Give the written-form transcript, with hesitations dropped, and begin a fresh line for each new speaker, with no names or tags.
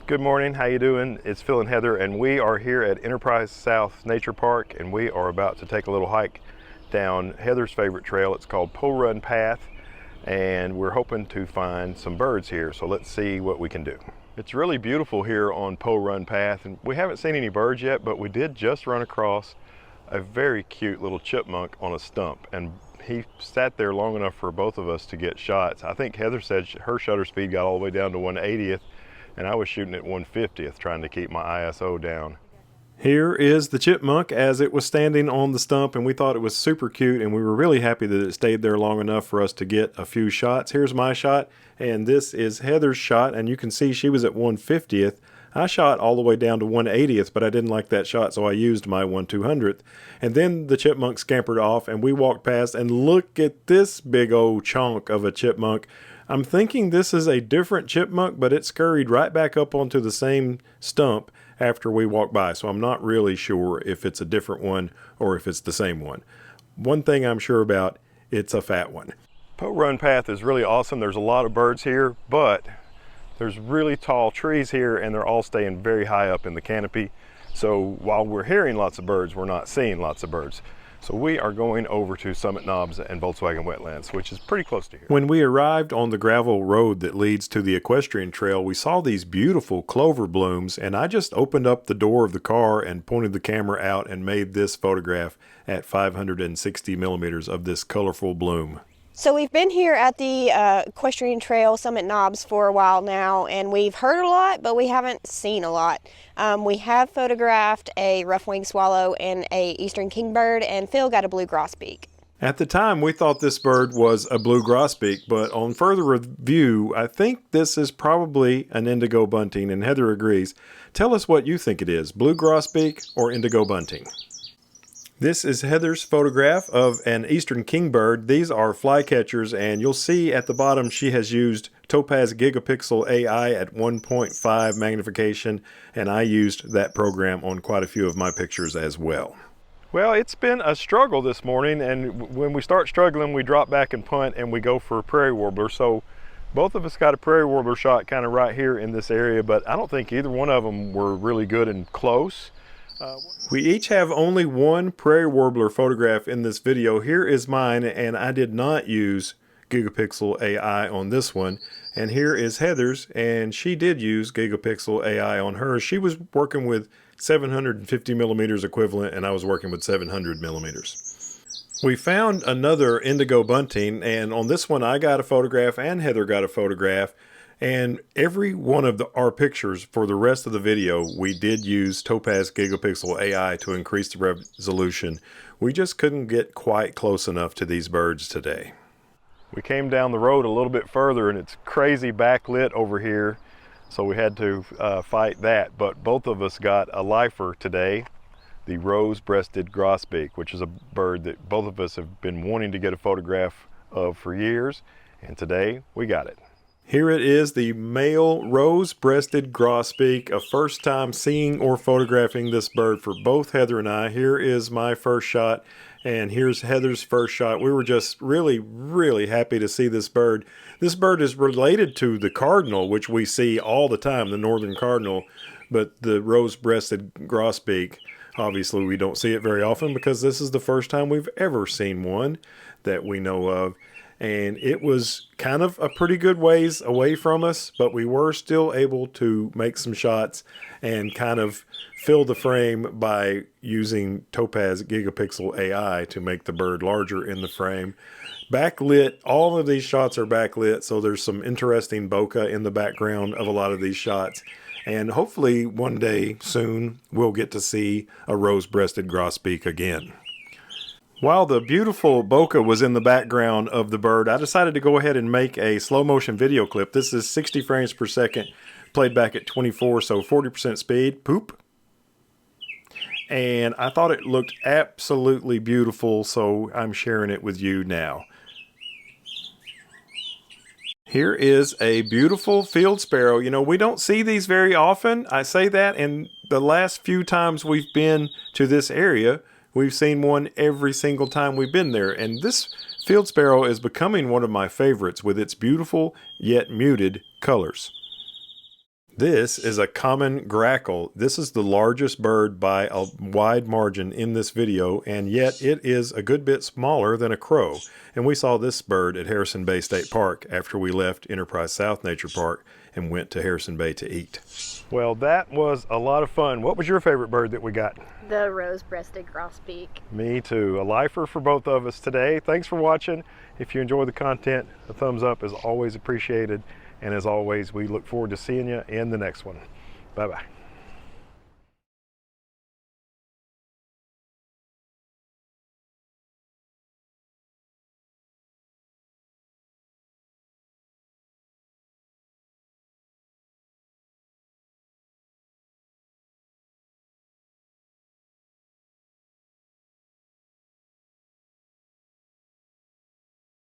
Good morning, how you doing? It's Phil and Heather, and we are here at Enterprise South Nature Park, and we are about to take a little hike down Heather's favorite trail. It's called Poe Run Path, and we're hoping to find some birds here, so let's see what we can do. It's really beautiful here on Poe Run Path, and we haven't seen any birds yet, but we did just run across a very cute little chipmunk on a stump, and he sat there long enough for both of us to get shots. I think Heather said her shutter speed got all the way down to 1/80th, and I was shooting at 1/50th, trying to keep my ISO down. Here is the chipmunk as it was standing on the stump, and we thought it was super cute, and we were really happy that it stayed there long enough for us to get a few shots. Here's my shot, and this is Heather's shot, and you can see she was at 1/50th. I shot all the way down to 1/80th, but I didn't like that shot, so I used my 1/200th. And then the chipmunk scampered off, and we walked past, and look at this big old chunk of a chipmunk. I'm thinking this is a different chipmunk, but it scurried right back up onto the same stump after we walked by, so I'm not really sure if it's a different one or if it's the same one. One thing I'm sure about, it's a fat one. Poe Run Path is really awesome. There's a lot of birds here, but there's really tall trees here, and they're all staying very high up in the canopy. So while we're hearing lots of birds, we're not seeing lots of birds. So we are going over to Summit Knobs and Volkswagen Wetlands, which is pretty close to here. When we arrived on the gravel road that leads to the equestrian trail, we saw these beautiful clover blooms, and I just opened up the door of the car and pointed the camera out and made this photograph at 560 millimeters of this colorful bloom.
So we've been here at the equestrian trail, Summit Knobs, for a while now, and we've heard a lot, but we haven't seen a lot. We have photographed a rough-winged swallow and a eastern kingbird, and Phil got a blue grosbeak.
At the time, we thought this bird was a blue grosbeak, but on further review, I think this is probably an indigo bunting, and Heather agrees. Tell us what you think it is, blue grosbeak or indigo bunting? This is Heather's photograph of an eastern kingbird. These are flycatchers, and you'll see at the bottom she has used Topaz Gigapixel AI at 1.5 magnification, and I used that program on quite a few of my pictures as well. Well, it's been a struggle this morning, and when we start struggling, we drop back and punt, and we go for a Prarie Warbler. So both of us got a Prarie Warbler shot kind of right here in this area, but I don't think either one of them were really good and close. We each have only one Prarie Warbler photograph in this video. Here is mine, and I did not use Gigapixel AI on this one. And here is Heather's, and she did use Gigapixel AI on hers. She was working with 750 millimeters equivalent, and I was working with 700 millimeters. We found another indigo bunting, and on this one I got a photograph and Heather got a photograph. And every one of our pictures for the rest of the video, we did use Topaz Gigapixel AI to increase the resolution. We just couldn't get quite close enough to these birds today. We came down the road a little bit further, and it's crazy backlit over here, so we had to fight that. But both of us got a lifer today, the Rose-breasted Grosbeak, which is a bird that both of us have been wanting to get a photograph of for years, and today we got it. Here it is, the male Rose-breasted Grosbeak, a first time seeing or photographing this bird for both Heather and I. Here is my first shot, and here's Heather's first shot. We were just really happy to see this bird. This bird is related to the cardinal, which we see all the time, the northern cardinal, but the Rose-breasted Grosbeak, obviously we don't see it very often because this is the first time we've ever seen one that we know of. And it was kind of a pretty good ways away from us, but we were still able to make some shots and kind of fill the frame by using Topaz Gigapixel AI to make the bird larger in the frame. Backlit, all of these shots are backlit, so there's some interesting bokeh in the background of a lot of these shots. And hopefully one day soon we'll get to see a Rose-breasted Grosbeak again. While the beautiful bokeh was in the background of the bird, I decided to go ahead and make a slow motion video clip. This is 60 frames per second, played back at 24, so 40% speed. Poop. And I thought it looked absolutely beautiful, so I'm sharing it with you now. Here is a beautiful field sparrow. You know, we don't see these very often. I say that, and the last few times we've been to this area, we've seen one every single time we've been there, and this field sparrow is becoming one of my favorites with its beautiful yet muted colors. This is a common grackle. This is the largest bird by a wide margin in this video, and yet it is a good bit smaller than a crow. And we saw this bird at Harrison Bay State Park after we left Enterprise South Nature Park and went to Harrison Bay to eat. Well, that was a lot of fun. What was your favorite bird that we got?
The Rose-breasted Grosbeak.
Me too. A lifer for both of us today. Thanks for watching. If you enjoy the content, a thumbs up is always appreciated. And as always, we look forward to seeing you in the next one. Bye-bye.